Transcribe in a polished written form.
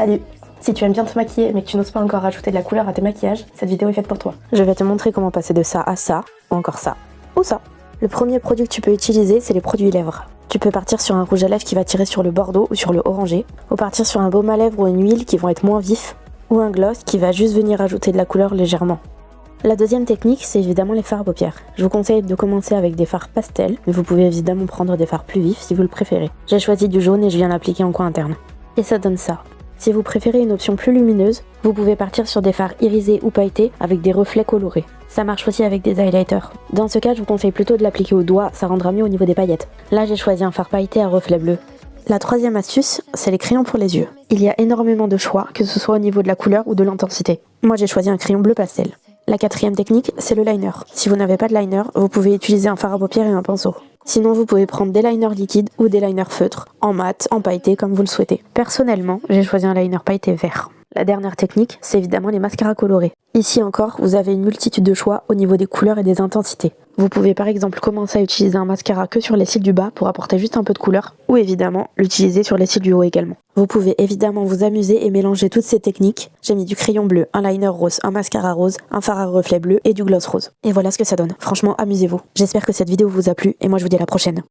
Salut! Si tu aimes bien te maquiller mais que tu n'oses pas encore rajouter de la couleur à tes maquillages, cette vidéo est faite pour toi. Je vais te montrer comment passer de ça à ça, ou encore ça, ou ça. Le premier produit que tu peux utiliser, c'est les produits lèvres. Tu peux partir sur un rouge à lèvres qui va tirer sur le bordeaux ou sur le orangé, ou partir sur un baume à lèvres ou une huile qui vont être moins vifs, ou un gloss qui va juste venir ajouter de la couleur légèrement. La deuxième technique, c'est évidemment les fards à paupières. Je vous conseille de commencer avec des fards pastels, mais vous pouvez évidemment prendre des fards plus vifs si vous le préférez. J'ai choisi du jaune et je viens l'appliquer en coin interne. Et ça donne ça. Si vous préférez une option plus lumineuse, vous pouvez partir sur des fards irisés ou pailletés avec des reflets colorés. Ça marche aussi avec des highlighters. Dans ce cas, je vous conseille plutôt de l'appliquer au doigt, ça rendra mieux au niveau des paillettes. Là, j'ai choisi un fard pailleté à reflet bleu. La troisième astuce, c'est les crayons pour les yeux. Il y a énormément de choix, que ce soit au niveau de la couleur ou de l'intensité. Moi, j'ai choisi un crayon bleu pastel. La quatrième technique, c'est le liner. Si vous n'avez pas de liner, vous pouvez utiliser un fard à paupières et un pinceau. Sinon, vous pouvez prendre des liners liquides ou des liners feutres, en mat, en pailleté, comme vous le souhaitez. Personnellement, j'ai choisi un liner pailleté vert. La dernière technique, c'est évidemment les mascaras colorés. Ici encore, vous avez une multitude de choix au niveau des couleurs et des intensités. Vous pouvez par exemple commencer à utiliser un mascara que sur les cils du bas pour apporter juste un peu de couleur, ou évidemment l'utiliser sur les cils du haut également. Vous pouvez évidemment vous amuser et mélanger toutes ces techniques. J'ai mis du crayon bleu, un liner rose, un mascara rose, un fard à reflet bleu et du gloss rose. Et voilà ce que ça donne. Franchement, amusez-vous. J'espère que cette vidéo vous a plu et moi je vous dis à la prochaine.